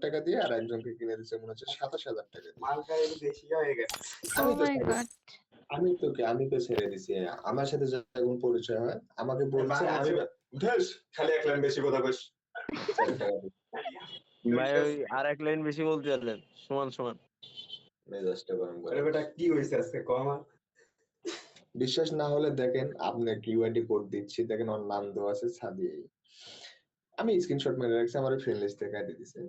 টাকা দিয়ে আর একজনকে কিনে দিচ্ছে মনে হচ্ছে 27,000 টাকা দিয়ে। মালটা একটু বেশি হয়ে গেছে। আমি Oh তো my God. আমি তো ছেড়ে দিছি। আমার সাথে যখন পরিচয় হয় আমাকে বলছে আমি ধুস, খালি এক লাইন বেশি কথা কইস। 4 টাকা দিই। ভাই ওই আর এক লাইন বেশি বলতে পারলেন, সমান সমান। মেজাজটা গরম করে। আরে বেটা কি হইছে আজকে কও আমার? বিশ্বাস না হলে দেখেন, আপনার কিউআইডি কোড দিচ্ছি, দেখেন ওর নাম দেওয়া আছে সাদিয়া। আমি স্ক্রিনশট মেরে রাখছি, আমার ফ্রেন্ড লিস্ট থেকে আইডি দিছে।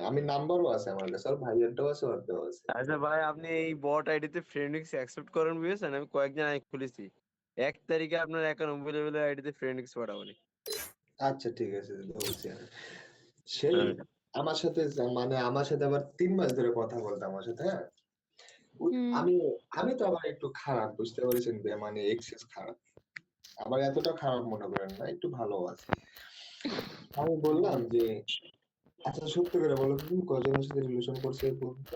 আমি নাম্বারও আছে আমার কাছে, আর ভাইয়েরটাও আছে, ওর দেওয়া আছে। আচ্ছা ভাই, আপনি এই বট আইডিতে ফ্রেন্ড রিকোয়েস্ট অ্যাকসেপ্ট করেন বুঝেছেন? আমি কয়েকদিন আগে খুলেছি, 1 তারিখে আপনার 91 লেভেলের আইডিতে ফ্রেন্ড রিকোয়েস্ট পাঠাবো। আচ্ছা ঠিক আছে, বলছি আমি। সেই আমার সাথে মানে আমার সাথে আবার 3 মাস ধরে কথা বলতো আমার সাথে, হ্যাঁ। আমি আমি তো আবার একটু খারাপ, বুঝতে পেরেছেন, মানে এক্সেস খারাপ। আবার এতটা খারাপ মনে করেন না, একটু ভালো আছে। আমি বললাম যে আচ্ছা সত্যি করে বলো, তুমি কজনের সাথে রিলেশন করছো এই পর্যন্ত?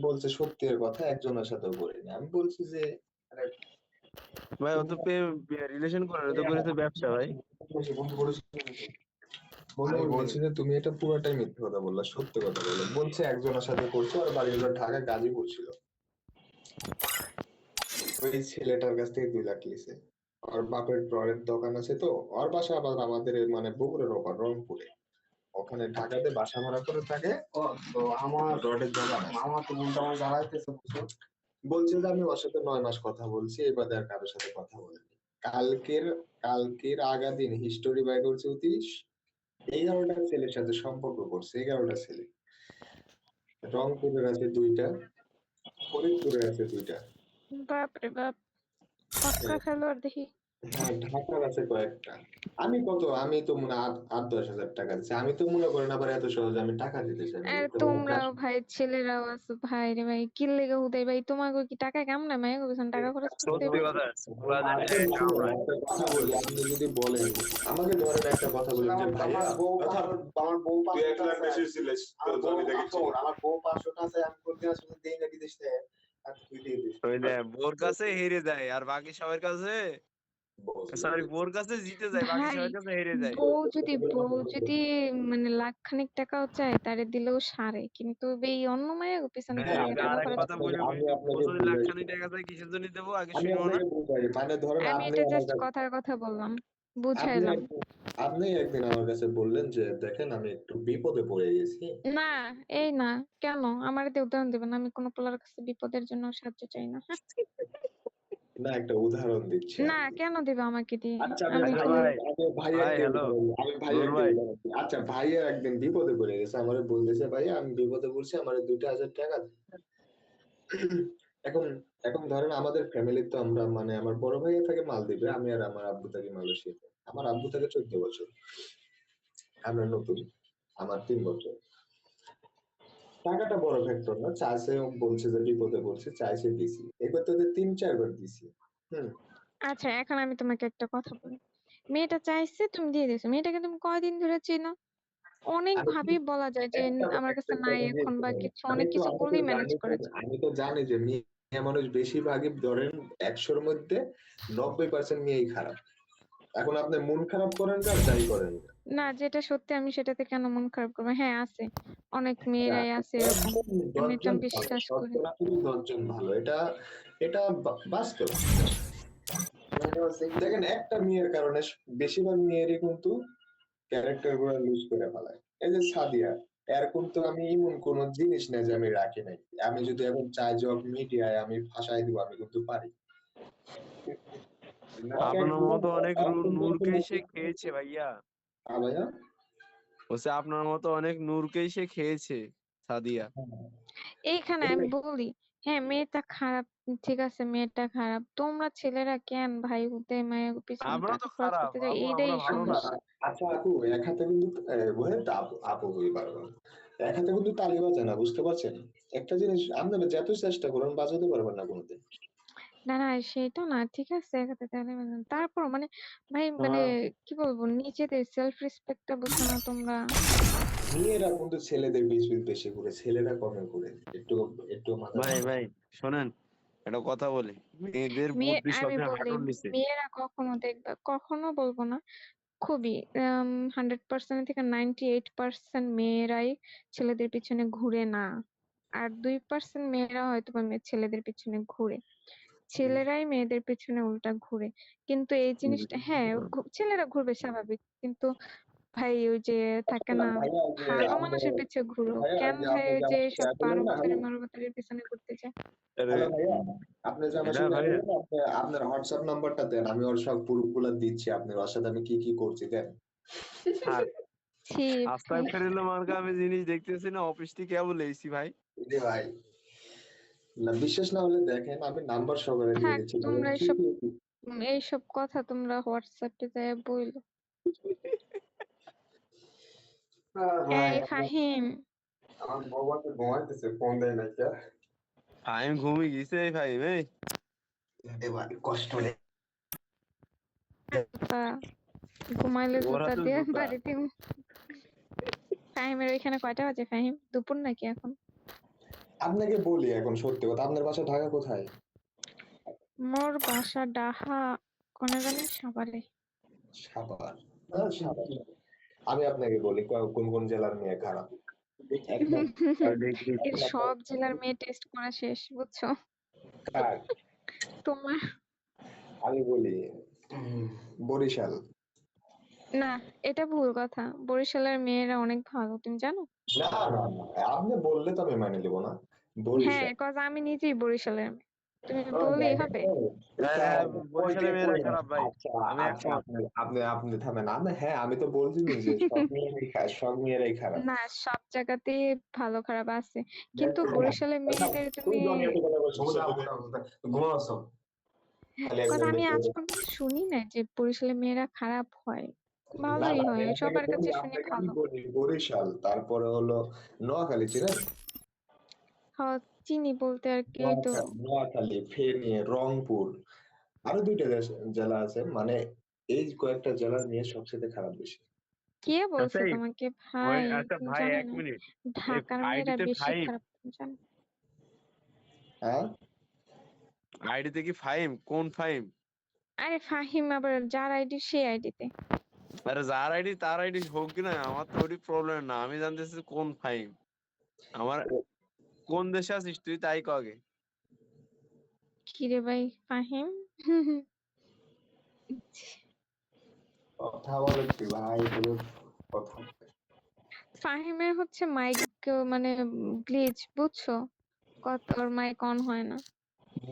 বলছে সত্যির কথা, একজনের সাথেও করিনি। আমি বলছি যে আরে ভাই ও তো রিলেশন করে না, তো করেছে ব্যবসা ভাই। আমি বলছি যে তুমি এটা পুরোটাই মিথ্যে কথা বললা, সত্যি কথা বলো। বলছে একজনের সাথে করছো, আর বাড়ি হলো ঢাকা গাজীপুর ছিল। ওই ছেলেটার কাছ থেকে 2 লাখ লিছে। ওর বাপের ড্রয়ের দোকান আছে, তো ওর বাসা আবার আমাদের মানে বগুড়ার ওপার রংপুরে। ওখানে ঢাকাতে বাসা ভাড়া করে থাকে। ও তো আমার রডের দোকান আছে। মামা তো মনটা আমার জ্বালাইতেছে বুঝছো? বলছে যে আমি ওর সাথে 9 মাস কথা বলছি, এই বাদে আর কারোর সাথে কথা বলিনি। কালকের আগা দিন হিস্টোরি বাই করছে 30, 11টা ছেলের সাথে সম্পর্ক করছে, 11টা ছেলে। রংপুরের আছে 2টা, ফরিদপুরের আছে 2টা। বাপরে বাপ, পাক্কা খেলোয়াড় দেখি। হ্যাঁ, ঢাকার আছে কয়েকটা। আমি তো মনে হয় 8-10 হাজার টাকা দিচ্ছি। আমি তো মনে করেন আবার এত সহজে আমি টাকা দিতে চাই না, আর বুঝতে তোমরাও পারছেন? ভাই ছেলেরাও আছো ভাই রে ভাই, কি লেগে হুদাই ভাই, তোমাকে কি টাকা কেমন মাইয়া করবেন, টাকা খরচ করতে সত্যি হইব? কথা, এখন শুনুন, একটা কথা বলি, আপনি যদি বলেন আমাকে, ধরেন একটা কথা বলেন যে ভাইয়া আমার বউ তুই 1 লাখ 500 বেশি ছিলিস, তো আমি দেখেছি। আমার বউ 500 আছে, আমি প্রতি মাসে দেই না বিদেশ থেকে। আর তুই দিয়ে দিস। ওই যে বোর কাছে হেরে যায় আর বাকি সবার কাছে, সরি বোর কাছে জিতে যায়, বাকি ভাই সবার কাছে হেরে যায়। বউ যদি মানে লাখখানিক টাকাও চায় তারে দিলেও সারে, কিন্তু এই অন্য মায়ের পিছনে কি হ্যাঁ, লাগে আমি টাকা আর এক খরচ কথা করতে? বলি, আমি ও আপনাকে যদি বুঝাই, লাখখানি টাকা চায় কিসের জন্য দেবো আগে আমি শুনবো না? আপনাকে বুঝাই, মানে ধরেন আমি আপনি এটা আমার জাস্ট কাছে, কথার কথা বললাম, আপনি বুঝাইলাম। আপনি একদিন আমার কাছে বললেন যে দেখেন আমি একটু বিপদে পড়ে গেছি। না, এই না, কেন আমার দিয়ে উদাহরণ দেবেন? আমি কোনো পোলার কাছে বিপদের জন্য সাহায্য চাই না, হ্যাঁ? না, একটা উদাহরণ দিচ্ছি না, আর কি। কেন দিবে আমাকে দিয়ে? আচ্ছা আমি আচ্ছা তো ভাই, আমি ভাইয়া ভাই একটা হ্যালো, উদাহরণ দিই। আমি ভাইয়া নূর একটা ভাই, উদাহরণ দিই। আচ্ছা ভাইয়া একদিন বিপদে পড়ে গেছে, আমারে বলতেছে ভাইয়া আমি বিপদে পড়ছি, আমার 2,000 টাকা দেন। এখন এখন ধরেন আমাদের ফ্যামিলির তো আমরা মানে আমার বড় ভাইয়া থাকে মালদ্বীপে, আমি আর আমার আব্বু থাকি মালয়েশিয়াতে। আমার আব্বু থাকে 14 বছর, আমরা নতুন, আমার 3 বছর। টাকাটা বড় ফ্যাক্টর না, চাইছে, বলছে যে বিপদে পড়ছে, চাইছে দিছি, এবার তো 3-4 বার দিছি। হুম। আচ্ছা, এখন আমি তোমাকে একটা কথা বলি। মেয়েটা চাইছে, তুমি দিয়ে দিয়েছো। মেয়েটাকে তুমি কয়দিন ধরে চেনো? অনেক আমি কি ভাবেই বলা যায় যে আমার কাছে একটা নাই কথা দিয়ে এখন, বা শুনুন। কিছু অনেক কিছু বলেই ম্যানেজ করেছে। আমি তো জানি যে মেয়ে মানুষ বেশিরভাগই ধরেন 100-র মধ্যে 90% মেয়েই খারাপ। এখন আপনি মন খারাপ করেন আর যাই করেন না। না, যেটা সত্যি আমি সেটাতে কেন মন খারাপ করবো? হ্যাঁ, আছে, অনেক আচ্ছা, মেয়েরাই আছে এরকম। একদম আমি এটা 10 জন ভালো, বিশ্বাস করি। শতকরা শুধু 10 জন ভালো, এটা এটা বাস্তব। দেখেন একটা মেয়ের কারণে বেশিরভাগ মেয়েরই কিন্তু ক্যারেক্টার গুলো লুজ করে ফেলায়। এই যে সাদিয়া, এর কিন্তু আমি এমন কোন জিনিস না যে আমি রাখি নাই। আমি যদি এখন চাই যে মিডিয়ায় আমি ভাষায় দিব, আমি কিন্তু পারি। ওকে আপনার একদম মতো অনেক নূরকেই সে মেসেজ খেয়েছে ভাইয়া। ভাইয়া। বলছে আপনার মতো অনেক নূরকেই সে খেয়েছে সাদিয়া। এইখানে আমি বলি, হ্যাঁ মেয়েটা খারাপ, ঠিক আছে মেয়েটা খারাপ, তোমরা ছেলেরা কেন ভাই হুদে মায়ের পিছনে আমরা টাকা তো খরচ খারাপ, করতে যাই? এইটাই আমরা ভালো না। সমস্যা। আচ্ছা আপু, এক হাতে কিন্তু আপু হয়ে পারবেন, এক হাতে কিন্তু তালি বাজে না, বুঝতে পারছেন? একটা জিনিস আপনারা যত চেষ্টা করুন বাজাতে পারবেন না কোনোদিন। না না, সেটা না, ঠিক আছে একাতে তাহলে তারপর মানে ভাই মানে হ্যাঁ। কি বলবো, নিজেদের সেলফ রেসপেক্টটা বুঝো না তোমরা? মেয়েরা কিন্তু ছেলেদের বেশি বেশি করে, ছেলেরা কমে করে। একটু একটু মাথা ভাই ঠান্ডা। ভাই শোনেন, একটা কথা বলি, মেয়েদের বুদ্ধি আমি সবসময় বলি, হাঁটুর নিচে। মেয়েরা কখনো দেখবে, কখনো বলবো না, খুবই 100% থেকে 98% মেয়েরাই ছেলেদের পিছনে ঘুরে না, আর 2% মেয়েরা হয়তো বা ছেলেদের পিছনে ঘুরে, ছেলেরাই মেয়েদের পেছনে উল্টা ঘুরে। কিন্তু এই জিনিসটা, হ্যাঁ, ছেলেরা ঘুরবে স্বাভাবিক, কিন্তু ভাই ওই যে থাকে না না, ভাইয়া যে ভালো আপনি মানুষের পিছে ঘুরো ভাইয়া কেন যে ভাই? আপনি ওই যে যে আমাকে সব বললেন না, বারোবতারি হ্যালো মারবতারির পিছনে ঘুরতে যায়। আরে হ্যালো ভাইয়া, আপনি যে আমার হ্যাঁ সঙ্গে ভাইয়া, বললেন না, আপনার হোয়াটসঅ্যাপ নাম্বারটা দেন, আমি ওর সব প্রুফগুলো দিচ্ছি, আপনার ওর সাথে আমি কি কি করছি দেন। থাক। ছি ভাই, আস্তাগফিরুল্লাহ মার্কা, আমি জিনিস দেখতেছি না, অফিস থেকে বলে এসি ভাই। জি ভাই, না বিশ্বাস না হলে দেখেন, আমি নাম্বার সহকারে দিয়ে থাক দিচ্ছি ভাইয়া, তোমরা কি এইসব, কি এইসব কথা তোমরা হোয়াটসঅ্যাপে যায় বইলো। ভাই এই ফাহিম, আমার বউকে ঘুমাইতেছে, ফোন দেয় না কে? আমি ঘুমিয়ে গেছে ভাই ভাই। এ ভাই কষ্ট রে। তা ঘুমাইলে ওরা জুতা তো দিয়ে জুতা। বাড়িতে। ফাহিমের ওইখানে কয়টা বাজে ফাহিম? দুপুর নাকি এখন? আপনাকে বলি এখন সত্যি কথা, আপনার বাসা ঢাকা কোথায়? মোর বাসা ডাহা, কোনে জানি সাভারে। সাভার। সাভার। আমি আপনাকে বলি কোন কোন জেলার মেয়ে খারাপ। এক এর সব জেলার মেয়ে টেস্ট করা শেষ, বুঝছো? কার? তোমার আমি বলি বরিশাল। না, এটা ভুল কথা। বরিশালের মেয়েরা অনেক ভালো, তুমি জানো? না না না, আপনি বললে তো আমি মানে নিব না। হ্যাঁ, বরিশাল। কজ আমি নিজেই বরিশালের মেয়ে, তুমি ও বললেই দেখেন হবে। তো, হ্যাঁ স্যার, হ্যাঁ, ওই যে বরিশালের মেয়েরা ওই খারাপ ভাই, আচ্ছা আমি আচ্ছা, একমত। আপনি আপনি আপনি থামেন, আমি হ্যাঁ, আমি তো বলছিনি যে সব মেয়েরাই সব মেয়েরাই খারাপ। না, সব জায়গাতেই ভালো খারাপ আছে, কিন্তু বরিশালের মেয়েদের তুই তুমি, জমি এত কথা বলছিস, ঘুমাওছো খালি কথা একজন আমি দেখে। আজ পর্যন্ত শুনি না যে বরিশালের মেয়েরা খারাপ হয়, না ভালোই না, হয়, আমি আপনাকে সবার বলি, কাছে শুনি আপনাকে আমি ভালো। বলি বরিশাল, তারপরে হলো নোয়াখালী, চিনেন? হ্যাঁ, চিনি বলতে আর কি, ওই তো। নোয়াখালী, ফেনী, রংপুর, আরো দুইটা জেলা আছে, মানে এই কয়েকটা জেলার মেয়ে সবচেয়ে খারাপ বেশি। কে আচ্ছা বলছে তোমাকে ভাই? আচ্ছা তুমি ভাই, জানো এক না মিনিট। এই ঢাকার মেয়েরা আইডিতে বেশি ফাইম, খারাপ, তুমি জানো? হ্যাঁ, আইডিতে কি ফাইম? কোন ফাইম? আরে ফাহিম আবার যার আইডি সেই আইডিতে। আরে যার আইডি তার আইডি হোক কি না, আমার তো ওই প্রবলেম না, আমি জানতেছি কোন ফাইম। আমার কোন দেশে আছিস তুই তাই ক আগে। কি রে ভাই ফাহিম? কথা বলে কি ভাই, কোনো কথা। ফাহিমের হচ্ছে মাইক, মানে গ্লিচ, বুঝছো? ওর মাইক অন হয় না,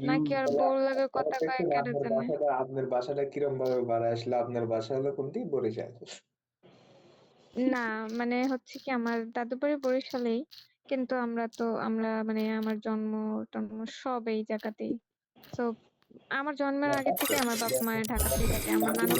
নাকি আর তাহলে বোর লাগে তাহলে কথা কয়, দেখছেন, কেটে জানে। আপনার বাসাটা কিরম ভাবে বাড়ায় আসলে, আপনার বাসা হলো কোনটি? বরিশাল। না, মানে হচ্ছে কি, আমার দাদু বাড়ি বরিশালেই, কিন্তু আমরা মানে আমার জন্ম টন্ম সব এই জায়গাতেই। তো আমার জন্মের আগে থেকে আমার বাপ মায়ের ঢাকাতেই থাকে, আমার নানু